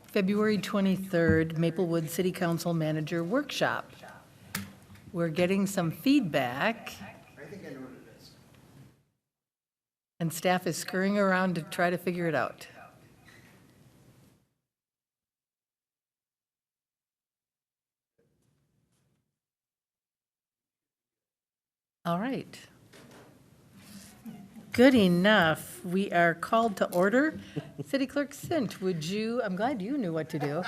February 23rd, Maplewood City Council Manager Workshop. We're getting some feedback. I think I know what it is. And staff is scurrying around to try to figure it out. All right. Good enough. We are called to order. City Clerk Sint, would you, I'm glad you knew what to do.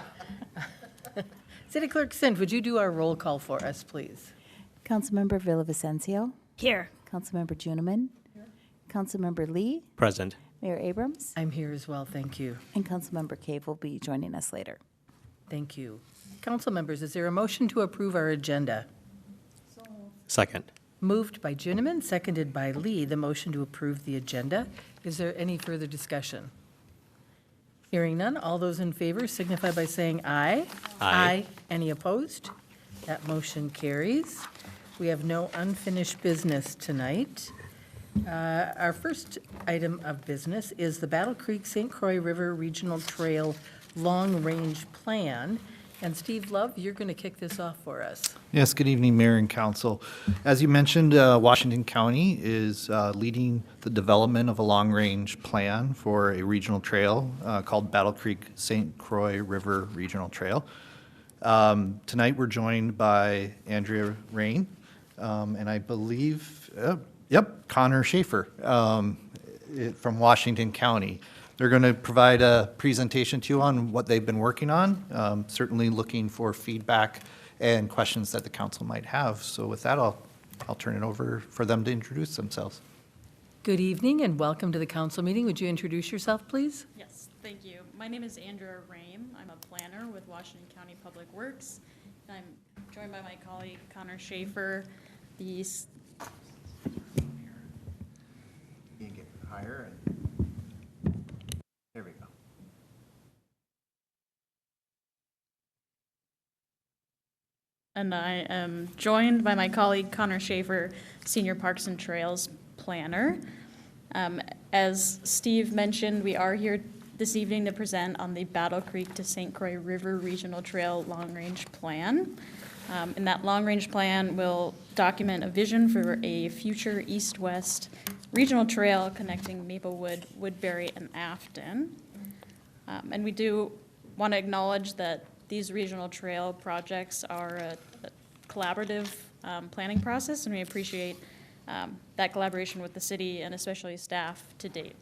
City Clerk Sint, would you do our roll call for us, please? Councilmember Villavicencio. Here. Councilmember Juniman. Councilmember Lee. Present. Mayor Abrams. I'm here as well, thank you. And Councilmember Cave will be joining us later. Thank you. Council members, is there a motion to approve our agenda? Second. Moved by Juniman, seconded by Lee, the motion to approve the agenda. Is there any further discussion? Hearing none, all those in favor signify by saying aye. Aye. Any opposed? That motion carries. We have no unfinished business tonight. Our first item of business is the Battle Creek St. Croix River Regional Trail Long Range Plan. And Steve Love, you're going to kick this off for us. Yes, good evening, Mayor and Council. As you mentioned, Washington County is leading the development of a long-range plan for a regional trail called Battle Creek St. Croix River Regional Trail. Tonight, we're joined by Andrea Rain, and I believe, Connor Schaefer from Washington County. They're going to provide a presentation to you on what they've been working on, certainly looking for feedback and questions that the council might have. So with that, I'll turn it over for them to introduce themselves. Good evening and welcome to the council meeting. Would you introduce yourself, please? Yes, thank you. My name is Andrea Rame. I'm a planner with Washington County Public Works. I'm joined by my colleague Connor Schaefer. You can get higher. There we go. And I am joined by my colleague Connor Schaefer, Senior Parks and Trails Planner. As Steve mentioned, we are here this evening to present on the Battle Creek to St. Croix River Regional Trail Long Range Plan. And that long range plan will document a vision for a future east-west regional trail connecting Maplewood, Woodbury, and Afton. And we do want to acknowledge that these regional trail projects are a collaborative planning process, and we appreciate that collaboration with the city and especially staff to date.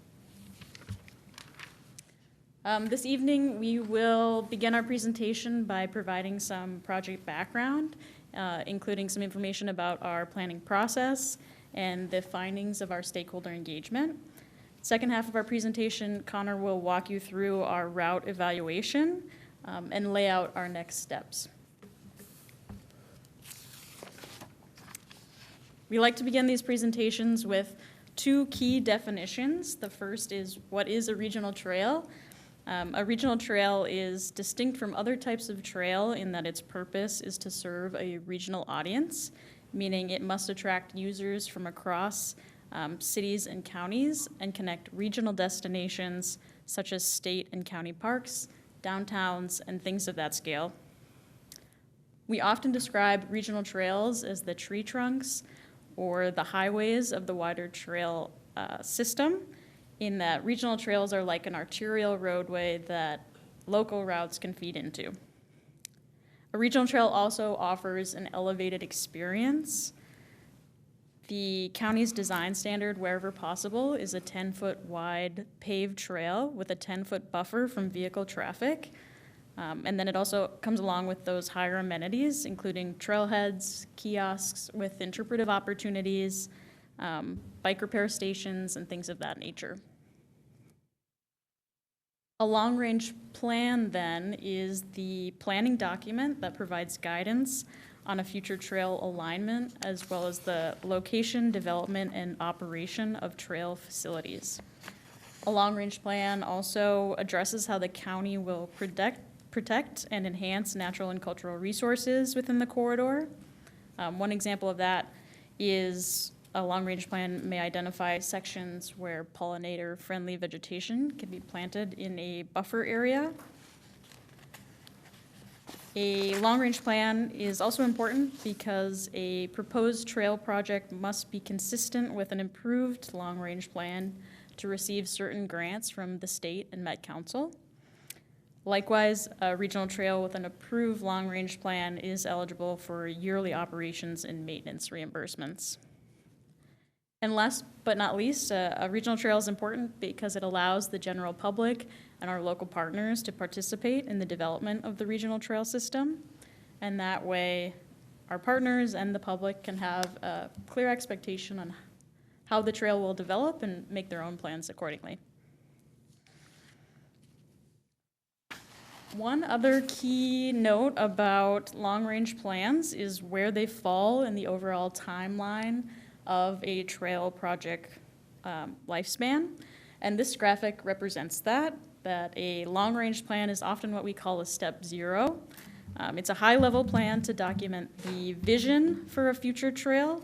This evening, we will begin our presentation by providing some project background, including some information about our planning process and the findings of our stakeholder engagement. Second half of our presentation, Connor will walk you through our route evaluation and lay out our next steps. We like to begin these presentations with two key definitions. The first is, what is a regional trail? A regional trail is distinct from other types of trail in that its purpose is to serve a regional audience, meaning it must attract users from across cities and counties and connect regional destinations such as state and county parks, downtowns, and things of that scale. We often describe regional trails as the tree trunks or the highways of the wider trail system, in that regional trails are like an arterial roadway that local routes can feed into. A regional trail also offers an elevated experience. The county's design standard, wherever possible, is a 10-foot wide paved trail with a 10-foot buffer from vehicle traffic. And then it also comes along with those higher amenities, including trailheads, kiosks with interpretive opportunities, bike repair stations, and things of that nature. A long-range plan, then, is the planning document that provides guidance on a future trail alignment, as well as the location, development, and operation of trail facilities. A long-range plan also addresses how the county will protect and enhance natural and cultural resources within the corridor. One example of that is a long-range plan may identify sections where pollinator-friendly vegetation can be planted in a buffer area. A long-range plan is also important because a proposed trail project must be consistent with an improved long-range plan to receive certain grants from the state and Met Council. Likewise, a regional trail with an approved long-range plan is eligible for yearly operations and maintenance reimbursements. And last but not least, a regional trail is important because it allows the general public and our local partners to participate in the development of the regional trail system. And that way, our partners and the public can have a clear expectation on how the trail will develop and make their own plans accordingly. One other key note about long-range plans is where they fall in the overall timeline of a trail project lifespan. And this graphic represents that a long-range plan is often what we call a step 0. It's a high-level plan to document the vision for a future trail.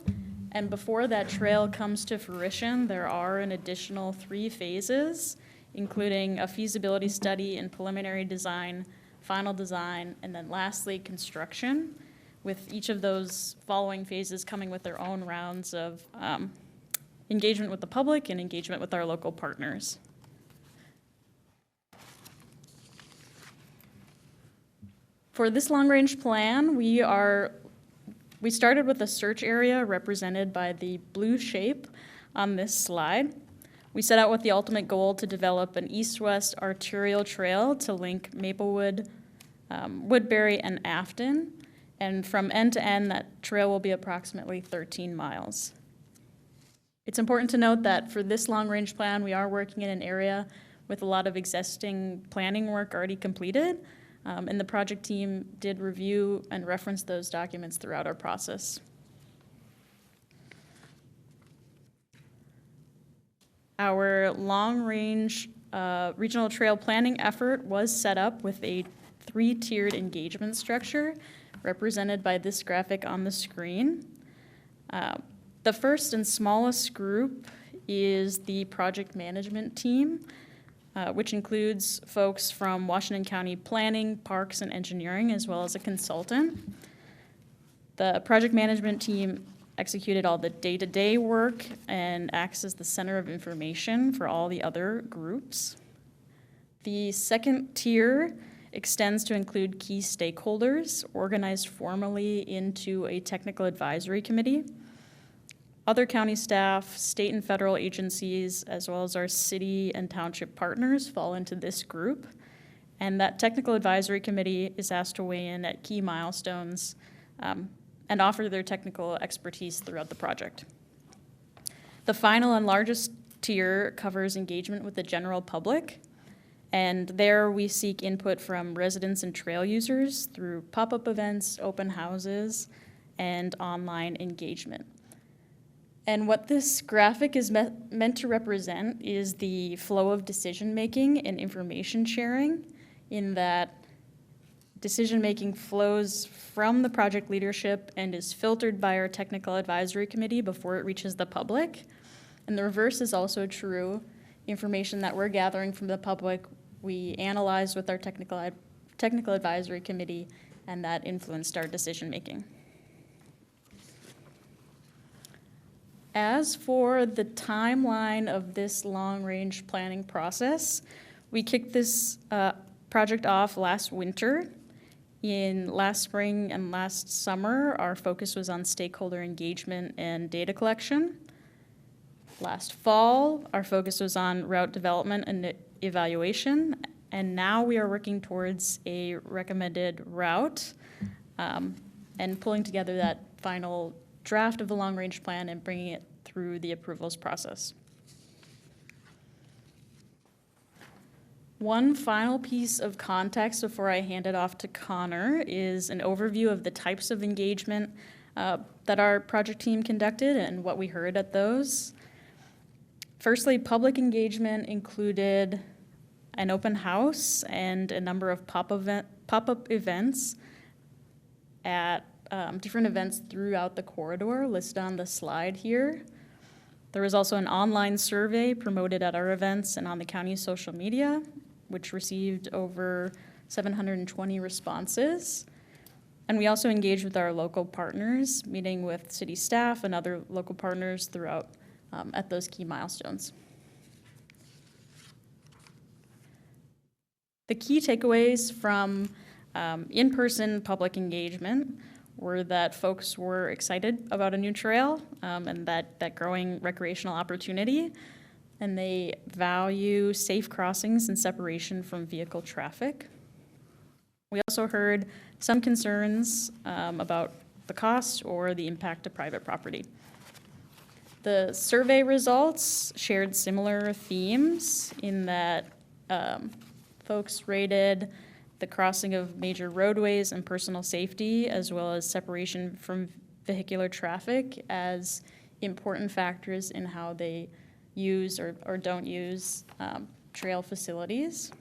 And before that trail comes to fruition, there are an additional 3 phases, including a feasibility study and preliminary design, final design, and then lastly, construction, with each of those following phases coming with their own rounds of engagement with the public and engagement with our local partners. For this long-range plan, we started with a search area represented by the blue shape on this slide. We set out with the ultimate goal to develop an east-west arterial trail to link Maplewood, Woodbury, and Afton. And from end to end, that trail will be approximately 13 miles. It's important to note that for this long-range plan, we are working in an area with a lot of existing planning work already completed. And the project team did review and reference those documents throughout our process. Our long-range regional trail planning effort was set up with a 3-tiered engagement structure represented by this graphic on the screen. The first and smallest group is the project management team, which includes folks from Washington County Planning, Parks, and Engineering, as well as a consultant. The project management team executed all the day-to-day work and acts as the center of information for all the other groups. The second tier extends to include key stakeholders organized formally into a technical advisory committee. Other county staff, state and federal agencies, as well as our city and township partners fall into this group. And that technical advisory committee is asked to weigh in at key milestones and offer their technical expertise throughout the project. The final and largest tier covers engagement with the general public. And there we seek input from residents and trail users through pop-up events, open houses, and online engagement. And what this graphic is meant to represent is the flow of decision-making and information sharing, in that decision-making flows from the project leadership and is filtered by our technical advisory committee before it reaches the public. And the reverse is also true. Information that we're gathering from the public, we analyze with our technical advisory committee, and that influenced our decision-making. As for the timeline of this long-range planning process, we kicked this project off last winter. In last spring and last summer, our focus was on stakeholder engagement and data collection. Last fall, our focus was on route development and evaluation, and now we are working towards a recommended route and pulling together that final draft of the long-range plan and bringing it through the approvals process. One final piece of context before I hand it off to Connor is an overview of the types of engagement that our project team conducted and what we heard at those. Firstly, public engagement included an open house and a number of pop-up events at different events throughout the corridor listed on the slide here. There was also an online survey promoted at our events and on the county's social media, which received over 720 responses. And we also engage with our local partners, meeting with city staff and other local partners throughout at those key milestones. The key takeaways from in-person public engagement were that folks were excited about a new trail and that growing recreational opportunity, and they value safe crossings and separation from vehicle traffic. We also heard some concerns about the cost or the impact to private property. The survey results shared similar themes in that folks rated the crossing of major roadways and personal safety, as well as separation from vehicular traffic, as important factors in how they use or don't use trail facilities.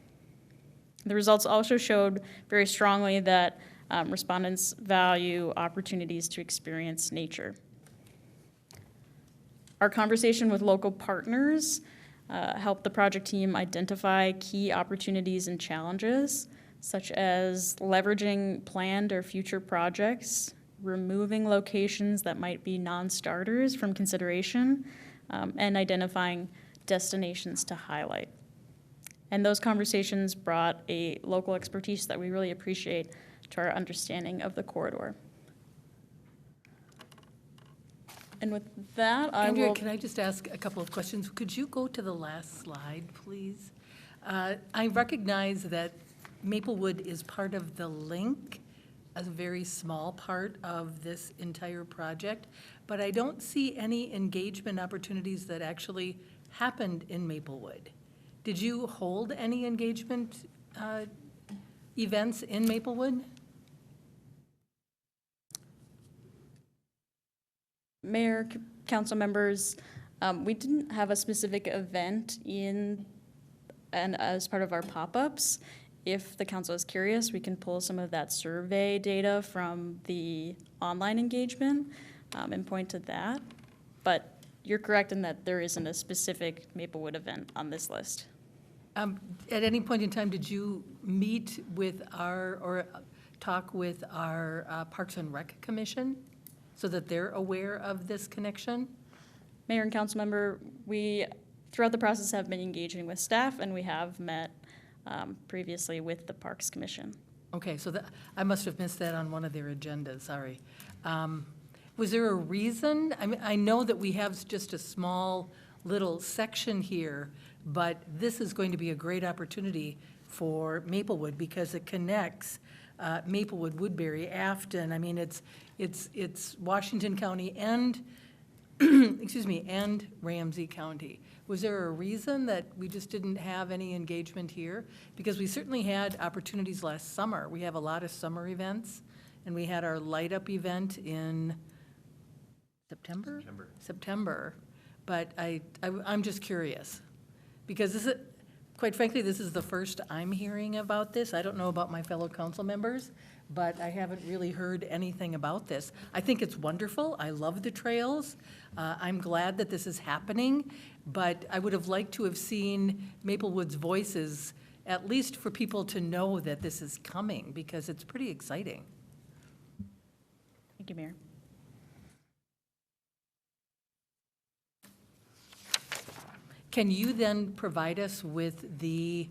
The results also showed very strongly that respondents value opportunities to experience nature. Our conversation with local partners helped the project team identify key opportunities and challenges, such as leveraging planned or future projects, removing locations that might be non-starters from consideration, and identifying destinations to highlight. And those conversations brought a local expertise that we really appreciate to our understanding of the corridor. And with that, Andrea, can I just ask a couple of questions? Could you go to the last slide, please? I recognize that Maplewood is part of the link, a very small part of this entire project, but I don't see any engagement opportunities that actually happened in Maplewood. Did you hold any engagement events in Maplewood? Mayor, council members, we didn't have a specific event and as part of our pop-ups. If the council is curious, we can pull some of that survey data from the online engagement and point to that. But you're correct in that there isn't a specific Maplewood event on this list. At any point in time, did you meet with or talk with our Parks and Rec Commission so that they're aware of this connection? Mayor and council member, we, throughout the process, have been engaging with staff, and we have met previously with the Parks Commission. Okay, so I must have missed that on one of their agendas, sorry. Was there a reason? I mean, I know that we have just a small little section here, but this is going to be a great opportunity for Maplewood because it connects Maplewood, Woodbury, Afton. I mean, it's Washington County and, excuse me, and Ramsey County. Was there a reason that we just didn't have any engagement here? Because we certainly had opportunities last summer. We have a lot of summer events, and we had our light up event in September? September. But I'm just curious, because this is, quite frankly, this is the first I'm hearing about this. I don't know about my fellow council members, but I haven't really heard anything about this. I think it's wonderful. I love the trails. I'm glad that this is happening, but I would have liked to have seen Maplewood's voices, at least for people to know that this is coming, because it's pretty exciting. Thank you, Mayor. Can you then provide us with the,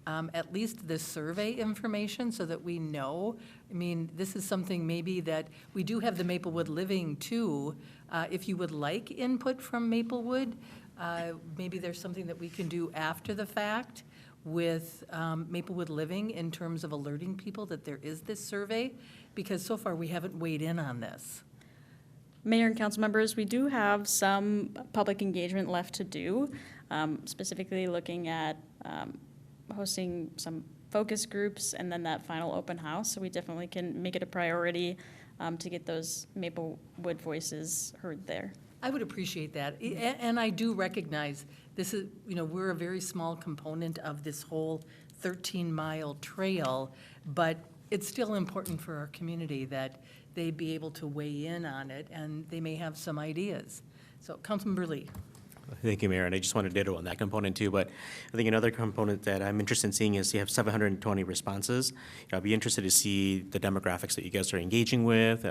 at least the survey information so that we know? I mean, this is something maybe that, we do have the Maplewood Living too. If you would like input from Maplewood, maybe there's something that we can do after the fact with Maplewood Living in terms of alerting people that there is this survey, because so far we haven't weighed in on this. Mayor and council members, we do have some public engagement left to do, specifically looking at hosting some focus groups and then that final open house. So we definitely can make it a priority to get those Maplewood voices heard there. I would appreciate that. And I do recognize this is, we're a very small component of this whole 13-mile trail, but it's still important for our community that they be able to weigh in on it, and they may have some ideas. So, Councilmember Lee. Thank you, Mayor. And I just wanted to ditto on that component too. But I think another component that I'm interested in seeing is you have 720 responses. I'd be interested to see the demographics that you guys are engaging with.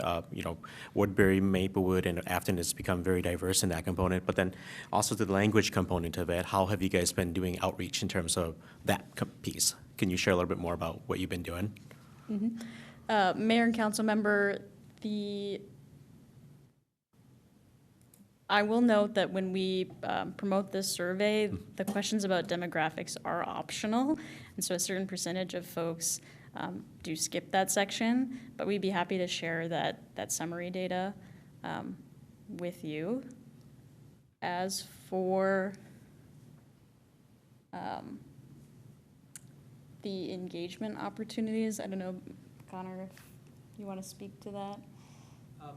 Woodbury, Maplewood, and Afton has become very diverse in that component. But then also the language component of it. How have you guys been doing outreach in terms of that piece? Can you share a little bit more about what you've been doing? Mayor and council member, I will note that when we promote this survey, the questions about demographics are optional, and so a certain percentage of folks do skip that section, but we'd be happy to share that summary data with you. As for the engagement opportunities, I don't know, Connor, if you want to speak to that?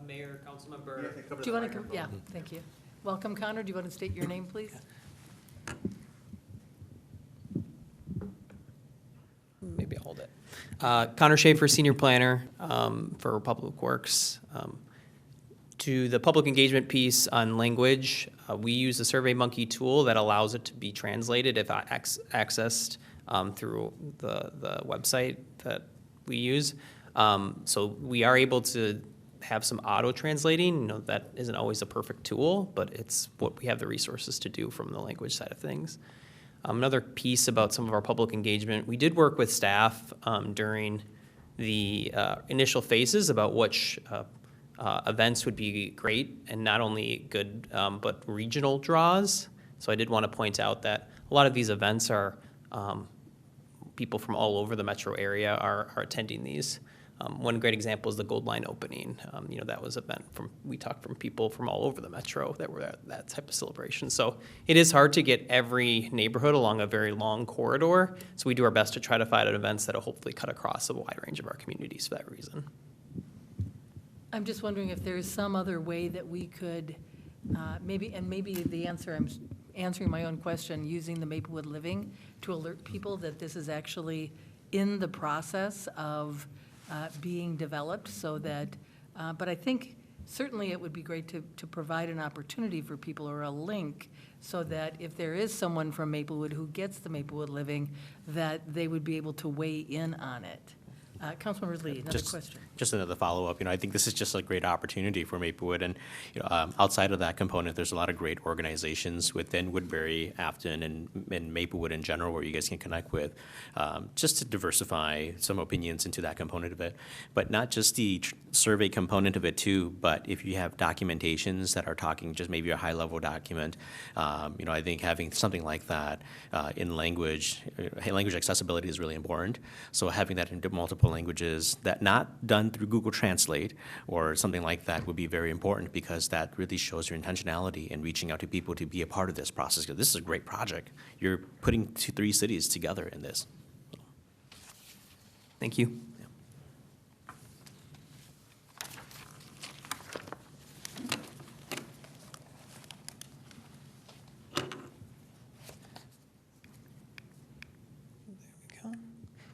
Mayor, council member. Do you want to come? Yeah, thank you. Welcome, Connor. Do you want to state your name, please? Maybe I'll hold it. Connor Schaefer, Senior Planner for Public Works. To the public engagement piece on language, we use a SurveyMonkey tool that allows it to be translated if accessed through the website that we use. So we are able to have some auto translating. That isn't always a perfect tool, but it's what we have the resources to do from the language side of things. Another piece about some of our public engagement, we did work with staff during the initial phases about which events would be great, and not only good, but regional draws. So I did want to point out that a lot of these events are people from all over the metro area are attending these. One great example is the Gold Line opening. That was an event we talked from people from all over the metro that were at that type of celebration. So it is hard to get every neighborhood along a very long corridor. So we do our best to try to find events that will hopefully cut across a wide range of our communities for that reason. I'm just wondering if there is some other way that we could, maybe the answer, I'm answering my own question, using the Maplewood Living to alert people that this is actually in the process of being developed, so that, but I think certainly it would be great to provide an opportunity for people, or a link, so that if there is someone from Maplewood who gets the Maplewood Living, that they would be able to weigh in on it. Councilmember Lee, another question. Just another follow-up. I think this is just a great opportunity for Maplewood, and outside of that component, there's a lot of great organizations within Woodbury, Afton, and Maplewood in general where you guys can connect with, just to diversify some opinions into that component of it. But not just the survey component of it too, but if you have documentations that are talking just maybe a high-level document, I think having something like that in language accessibility is really important. So having that into multiple languages, that not done through Google Translate or something like that, would be very important, because that really shows your intentionality in reaching out to people to be a part of this process. Because this is a great project. You're putting 3 cities together in this. Thank you.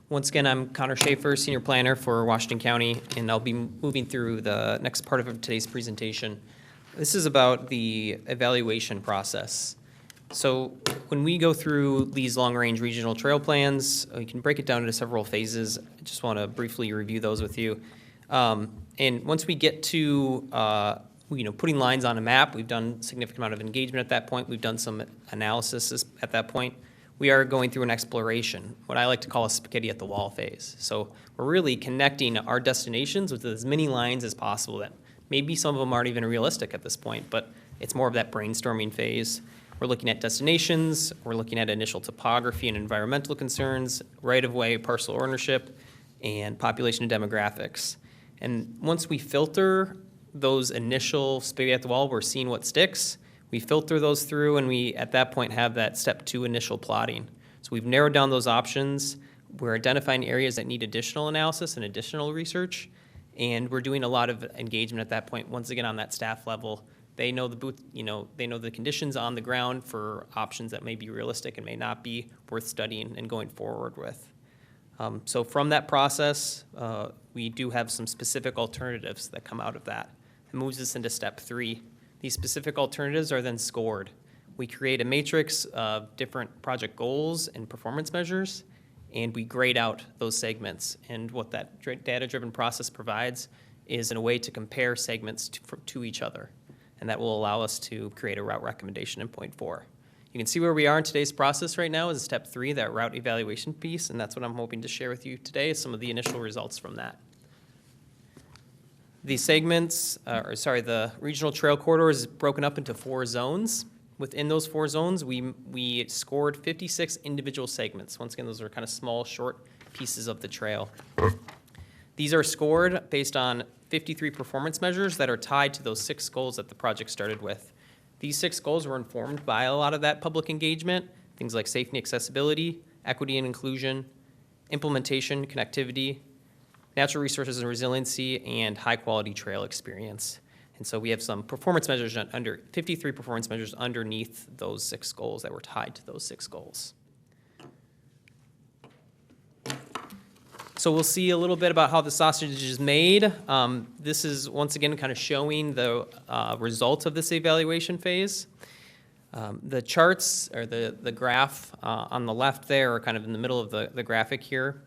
Once again, I'm Connor Schaefer, Senior Planner for Washington County, and I'll be moving through the next part of today's presentation. This is about the evaluation process. So when we go through these long-range regional trail plans, we can break it down into several phases. I just want to briefly review those with you. And once we get to putting lines on a map, we've done a significant amount of engagement at that point. We've done some analysis at that point. We are going through an exploration, what I like to call a spaghetti at the wall phase. So we're really connecting our destinations with as many lines as possible. That maybe some of them aren't even realistic at this point, but it's more of that brainstorming phase. We're looking at destinations, we're looking at initial topography and environmental concerns, right-of-way, parcel ownership, and population and demographics. And once we filter those initial spaghetti at the wall, we're seeing what sticks. We filter those through, and we, at that point, have that step 2 initial plotting. So we've narrowed down those options. We're identifying areas that need additional analysis and additional research, and we're doing a lot of engagement at that point. Once again, on that staff level, they know the booth, they know the conditions on the ground for options that may be realistic and may not be worth studying and going forward with. So from that process, we do have some specific alternatives that come out of that. It moves us into step 3. These specific alternatives are then scored. We create a matrix of different project goals and performance measures, and we grade out those segments. And what that data-driven process provides is a way to compare segments to each other. And that will allow us to create a route recommendation in point 4. You can see where we are in today's process right now is step 3, that route evaluation piece, and that's what I'm hoping to share with you today, is some of the initial results from that. The segments, the regional trail corridor is broken up into 4 zones. Within those 4 zones, we scored 56 individual segments. Once again, those are kind of small, short pieces of the trail. These are scored based on 53 performance measures that are tied to those 6 goals that the project started with. These 6 goals were informed by a lot of that public engagement, things like safety and accessibility, equity and inclusion, implementation, connectivity, natural resources and resiliency, and high-quality trail experience. And so we have some performance measures 53 performance measures underneath those 6 goals that were tied to those 6 goals. So we'll see a little bit about how the sausage is made. This is, once again, kind of showing the results of this evaluation phase. The charts, or the graph on the left there, or kind of in the middle of the graphic here,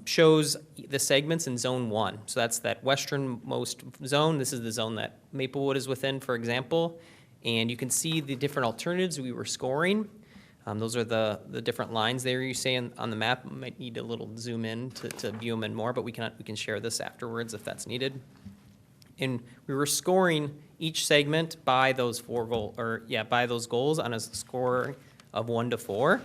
shows the segments in Zone 1. So that's that westernmost zone. This is the zone that Maplewood is within, for example. And you can see the different alternatives we were scoring. Those are the different lines there you see on the map. We might need a little zoom in to view them in more, but we can share this afterwards if that's needed. And we were scoring each segment by those by those goals on a score of 1 to 4.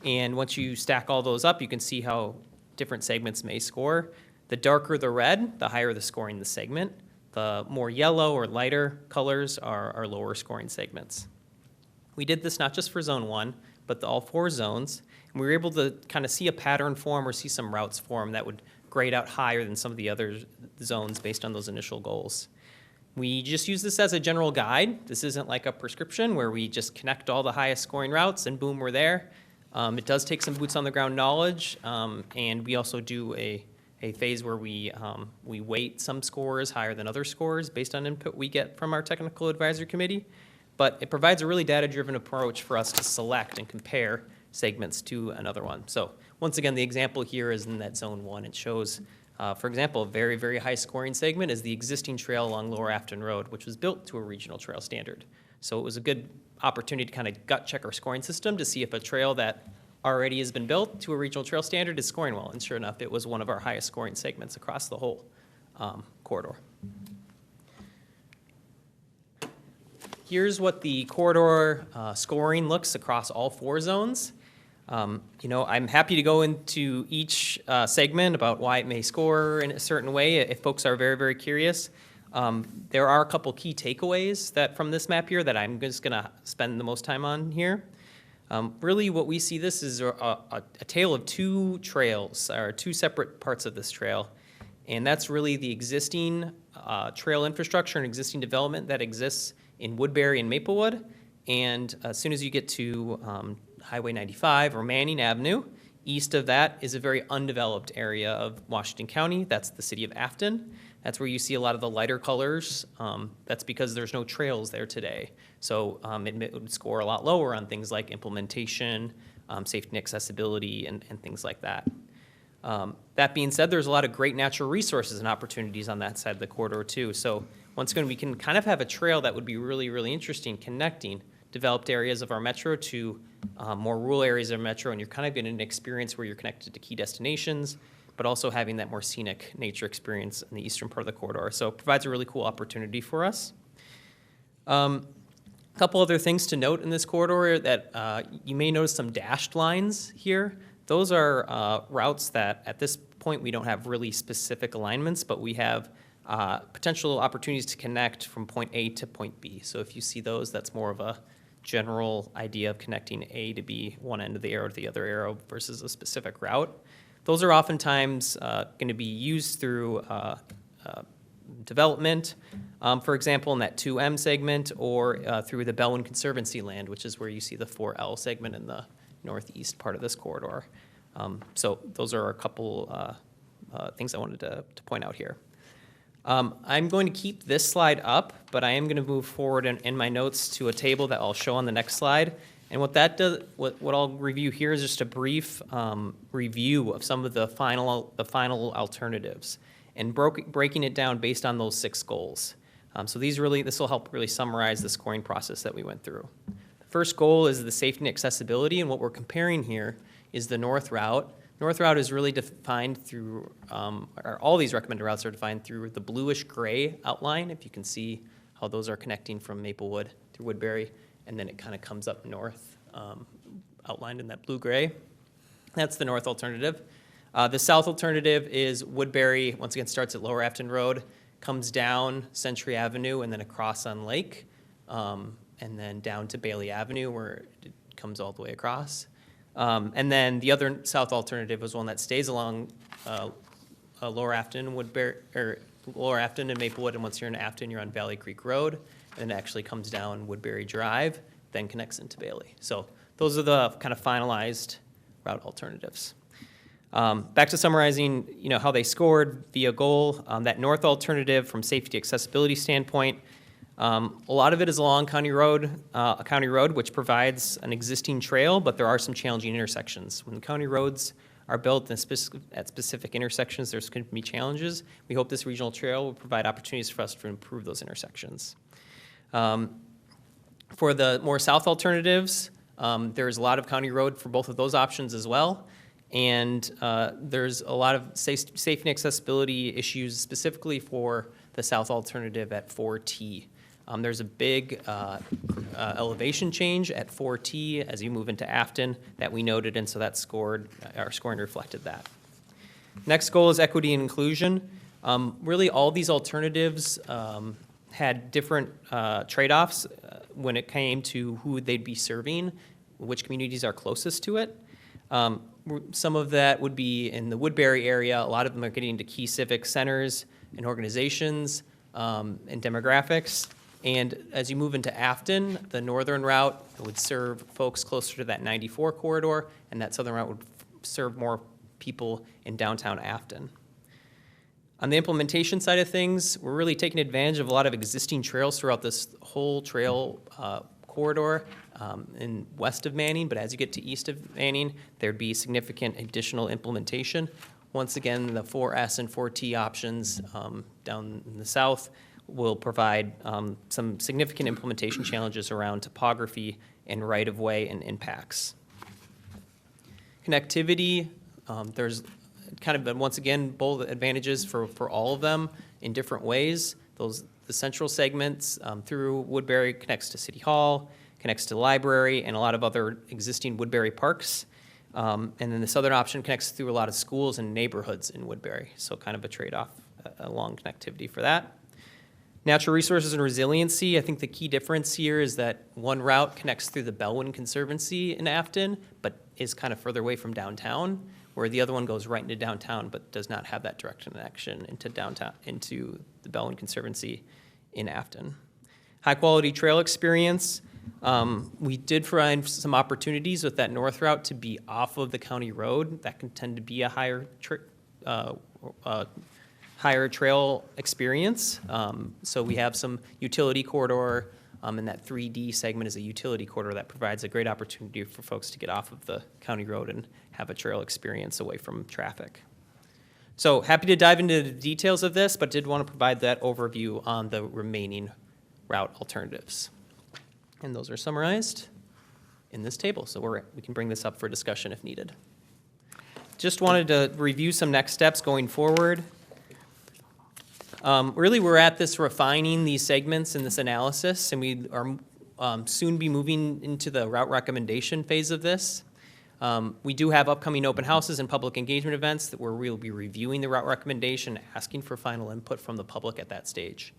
And once you stack all those up, you can see how different segments may score. The darker the red, the higher the scoring the segment. The more yellow or lighter colors are lower scoring segments. We did this not just for Zone 1, but all 4 zones. And we were able to kind of see a pattern form or see some routes form that would grade out higher than some of the other zones based on those initial goals. We just use this as a general guide. This isn't like a prescription where we just connect all the highest scoring routes and boom, we're there. It does take some boots on the ground knowledge, and we also do a phase where we weight some scores higher than other scores based on input we get from our technical advisory committee. But it provides a really data-driven approach for us to select and compare segments to another one. So once again, the example here is in that Zone 1. It shows, for example, a very, very high scoring segment is the existing trail along Lower Afton Road, which was built to a regional trail standard. So it was a good opportunity to kind of gut check our scoring system to see if a trail that already has been built to a regional trail standard is scoring well. And sure enough, it was one of our highest scoring segments across the whole corridor. Here's what the corridor scoring looks across all 4 zones. I'm happy to go into each segment about why it may score in a certain way if folks are very, very curious. There are a couple key takeaways from this map here that I'm just going to spend the most time on here. Really what we see this is a tale of 2 trails, or 2 separate parts of this trail. And that's really the existing trail infrastructure and existing development that exists in Woodbury and Maplewood. And as soon as you get to Highway 95 or Manning Avenue, east of that is a very undeveloped area of Washington County. That's the city of Afton. That's where you see a lot of the lighter colors. That's because there's no trails there today. So it would score a lot lower on things like implementation, safety and accessibility, and things like that. That being said, there's a lot of great natural resources and opportunities on that side of the corridor too. So once again, we can kind of have a trail that would be really, really interesting connecting developed areas of our metro to more rural areas of our metro, and you're kind of getting an experience where you're connected to key destinations, but also having that more scenic nature experience in the eastern part of the corridor. So it provides a really cool opportunity for us. A couple other things to note in this corridor that you may notice some dashed lines here. Those are routes that at this point we don't have really specific alignments, but we have potential opportunities to connect from point A to point B. So if you see those, that's more of a general idea of connecting A to B, one end of the arrow to the other arrow versus a specific route. Those are oftentimes going to be used through development, for example, in that 2M segment, or through the Bellwin Conservancy land, which is where you see the 4L segment in the northeast part of this corridor. So those are a couple things I wanted to point out here. I'm going to keep this slide up, but I am going to move forward in my notes to a table that I'll show on the next slide. And what that does, what I'll review here is just a brief review of some of the final alternatives, and breaking it down based on those 6 goals. So this will help really summarize the scoring process that we went through. The first goal is the safety and accessibility, and what we're comparing here is the north route. North route is really defined through, or all these recommended routes are defined through the bluish gray outline, if you can see how those are connecting from Maplewood through Woodbury, and then it kind of comes up north, outlined in that blue-gray. That's the north alternative. The south alternative is Woodbury, once again, starts at Lower Afton Road, comes down Century Avenue, and then across on Lake, and then down to Bailey Avenue, where it comes all the way across. And then the other south alternative is one that stays along Lower Afton, Woodbury, or Lower Afton and Maplewood, and once you're in Afton, you're on Valley Creek Road, and it actually comes down Woodbury Drive, then connects into Bailey. So those are the kind of finalized route alternatives. Back to summarizing, how they scored via goal. That north alternative, from safety accessibility standpoint, a lot of it is along County Road, which provides an existing trail, but there are some challenging intersections. When the county roads are built at specific intersections, there's going to be challenges. We hope this regional trail will provide opportunities for us to improve those intersections. For the more south alternatives, there's a lot of county road for both of those options as well. And there's a lot of safety and accessibility issues specifically for the south alternative at 4T. There's a big elevation change at 4T as you move into Afton that we noted, and so that our scoring reflected that. Next goal is equity and inclusion. Really, all these alternatives had different trade-offs when it came to who they'd be serving, which communities are closest to it. Some of that would be in the Woodbury area. A lot of them are getting into key civic centers and organizations and demographics. And as you move into Afton, the northern route would serve folks closer to that 94 corridor, and that southern route would serve more people in downtown Afton. On the implementation side of things, we're really taking advantage of a lot of existing trails throughout this whole trail corridor in west of Manning, but as you get to east of Manning, there'd be significant additional implementation. Once again, the 4S and 4T options down in the south will provide some significant implementation challenges around topography and right-of-way and impacts. Connectivity, there's kind of been, once again, both advantages for all of them in different ways. The central segments through Woodbury connects to City Hall, connects to the library, and a lot of other existing Woodbury parks. And then the southern option connects through a lot of schools and neighborhoods in Woodbury, so kind of a trade-off along connectivity for that. Natural resources and resiliency, I think the key difference here is that one route connects through the Bellwin Conservancy in Afton, but is kind of further away from downtown, where the other one goes right into downtown, but does not have that direct connection into downtown, into the Bellwin Conservancy in Afton. High-quality trail experience. We did find some opportunities with that north route to be off of the county road. That can tend to be a higher trail experience. So we have some utility corridor, and that 3D segment is a utility corridor that provides a great opportunity for folks to get off of the county road and have a trail experience away from traffic. So happy to dive into the details of this, but did want to provide that overview on the remaining route alternatives. And those are summarized in this table, so we can bring this up for discussion if needed. Just wanted to review some next steps going forward. Really, we're at this refining these segments in this analysis, and we are soon be moving into the route recommendation phase of this. We do have upcoming open houses and public engagement events that we'll be reviewing the route recommendation, asking for final input from the public at that stage.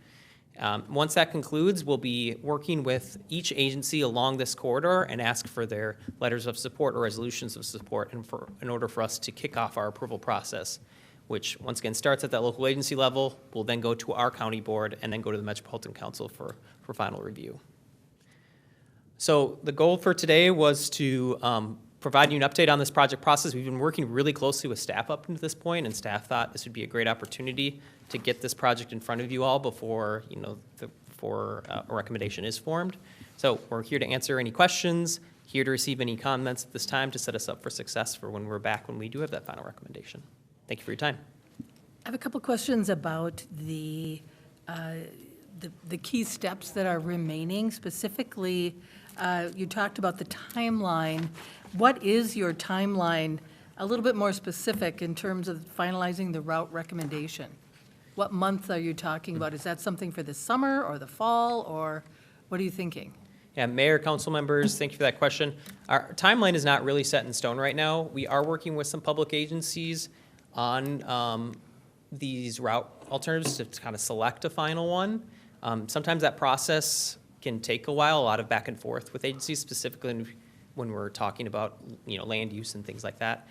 Once that concludes, we'll be working with each agency along this corridor and ask for their letters of support or resolutions of support in order for us to kick off our approval process, which once again starts at that local agency level, will then go to our county board and then go to the Metropolitan Council for final review. So the goal for today was to provide you an update on this project process. We've been working really closely with staff up to this point, and staff thought this would be a great opportunity to get this project in front of you all before, before a recommendation is formed. So we're here to answer any questions, here to receive any comments at this time to set us up for success for when we're back, when we do have that final recommendation. Thank you for your time. I have a couple questions about the key steps that are remaining. Specifically, you talked about the timeline. What is your timeline, a little bit more specific in terms of finalizing the route recommendation? What month are you talking about? Is that something for the summer or the fall, or what are you thinking? Yeah, Mayor, council members, thank you for that question. Our timeline is not really set in stone right now. We are working with some public agencies on these route alternatives to kind of select a final one. Sometimes that process can take a while, a lot of back and forth with agencies, specifically when we're talking about land use and things like that.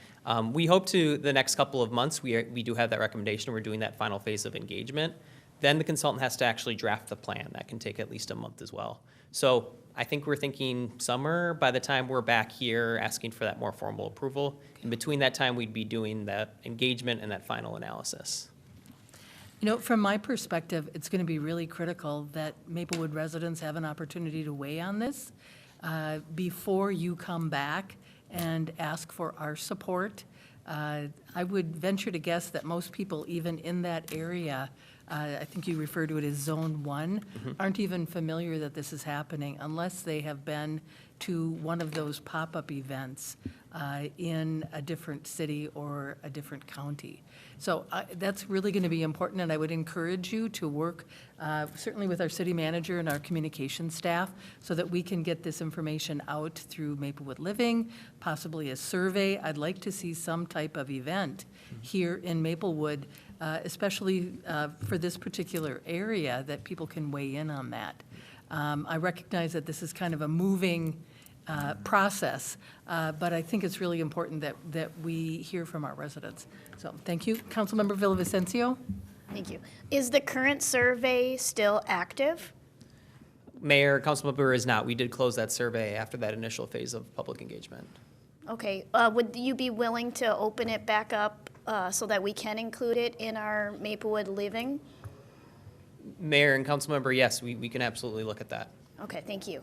We hope to, the next couple of months, we do have that recommendation. We're doing that final phase of engagement. Then the consultant has to actually draft the plan. That can take at least a month as well. So I think we're thinking summer by the time we're back here asking for that more formal approval. In between that time, we'd be doing that engagement and that final analysis. From my perspective, it's going to be really critical that Maplewood residents have an opportunity to weigh on this before you come back and ask for our support. I would venture to guess that most people, even in that area, I think you refer to it as Zone 1, aren't even familiar that this is happening unless they have been to one of those pop-up events in a different city or a different county. So that's really going to be important, and I would encourage you to work certainly with our city manager and our communication staff so that we can get this information out through Maplewood Living, possibly a survey. I'd like to see some type of event here in Maplewood, especially for this particular area, that people can weigh in on that. I recognize that this is kind of a moving process, but I think it's really important that we hear from our residents. So thank you. Councilmember Villavicencio? Thank you. Is the current survey still active? Mayor, councilmember is not. We did close that survey after that initial phase of public engagement. Okay. Would you be willing to open it back up so that we can include it in our Maplewood Living? Mayor and councilmember, yes, we can absolutely look at that. Okay, thank you.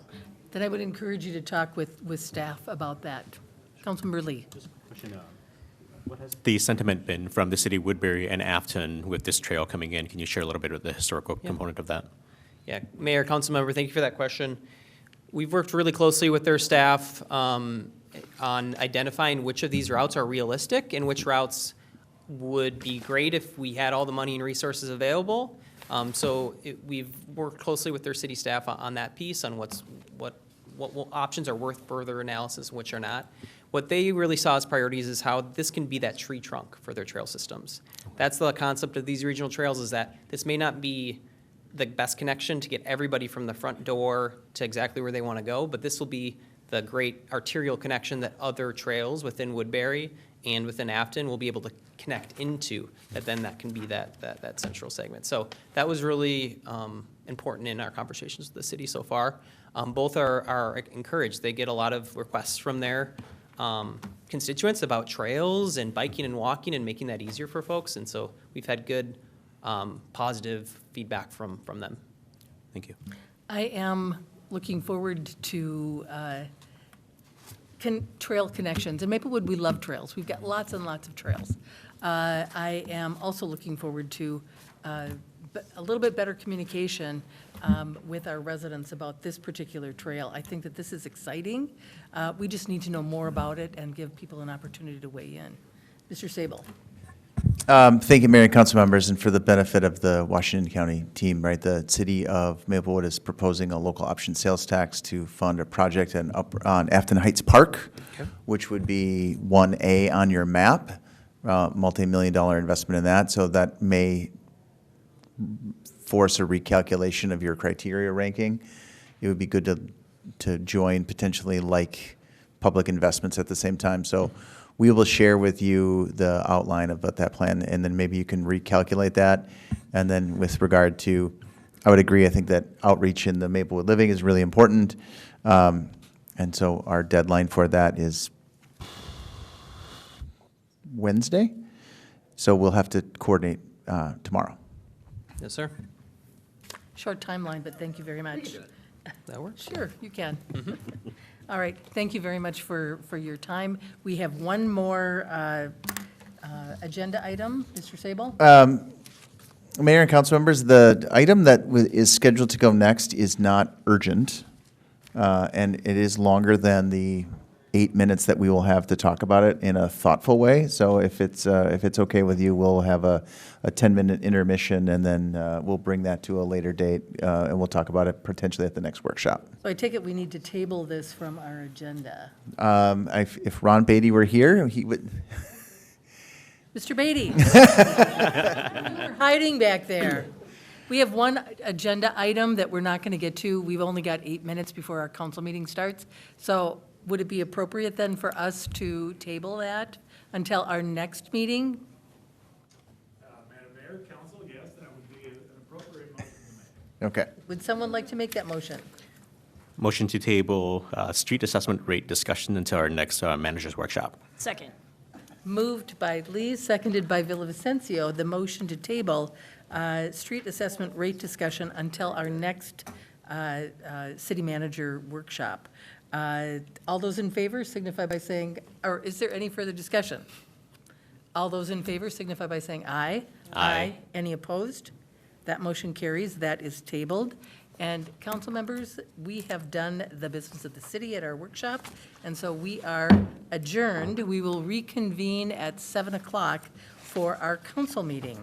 Then I would encourage you to talk with staff about that. Councilmember Lee? What has the sentiment been from the city of Woodbury and Afton with this trail coming in? Can you share a little bit of the historical component of that? Yeah, Mayor, councilmember, thank you for that question. We've worked really closely with their staff on identifying which of these routes are realistic and which routes would be great if we had all the money and resources available. We've worked closely with their city staff on that piece, on what options are worth further analysis and which are not. What they really saw as priorities is how this can be that tree trunk for their trail systems. That's the concept of these regional trails, is that this may not be the best connection to get everybody from the front door to exactly where they want to go, but this will be the great arterial connection that other trails within Woodbury and within Afton will be able to connect into, that can be that central segment. So that was really important in our conversations with the city so far. Both are encouraged. They get a lot of requests from their constituents about trails and biking and walking and making that easier for folks. And so we've had good positive feedback from them. Thank you. I am looking forward to trail connections. In Maplewood, we love trails. We've got lots and lots of trails. I am also looking forward to a little bit better communication with our residents about this particular trail. I think that this is exciting. We just need to know more about it and give people an opportunity to weigh in. Mr. Sable. Thank you, Mayor and council members, and for the benefit of the Washington County team, right, the city of Maplewood is proposing a local option sales tax to fund a project on Afton Heights Park, which would be 1A on your map, multi-million-dollar investment in that, so that may force a recalculation of your criteria ranking. It would be good to join potentially like public investments at the same time. So we will share with you the outline of that plan, and then maybe you can recalculate that. And then with regard to, I would agree, I think that outreach in the Maplewood Living is really important. And so our deadline for that is Wednesday. So we'll have to coordinate tomorrow. Yes, sir. Short timeline, but thank you very much. That works. Sure, you can. All right, thank you very much for your time. We have one more agenda item. Mr. Sable? Mayor and council members, the item that is scheduled to go next is not urgent, and it is longer than the 8 minutes that we will have to talk about it in a thoughtful way. So if it's okay with you, we'll have a 10-minute intermission, and then we'll bring that to a later date, and we'll talk about it potentially at the next workshop. So I take it we need to table this from our agenda. If Ron Beatty were here, he would. Mr. Beatty? You were hiding back there. We have one agenda item that we're not going to get to. We've only got 8 minutes before our council meeting starts. So would it be appropriate then for us to table that until our next meeting? Madam Mayor, council, yes, that would be an appropriate motion to make. Okay. Would someone like to make that motion? Motion to table street assessment rate discussion until our next managers workshop. Second. Moved by Lee, seconded by Villavicencio, the motion to table street assessment rate discussion until our next city manager workshop. All those in favor signify by saying, or is there any further discussion? All those in favor signify by saying aye. Aye. Any opposed? That motion carries. That is tabled. And council members, we have done the business of the city at our workshop, and so we are adjourned. We will reconvene at 7 o'clock for our council meeting.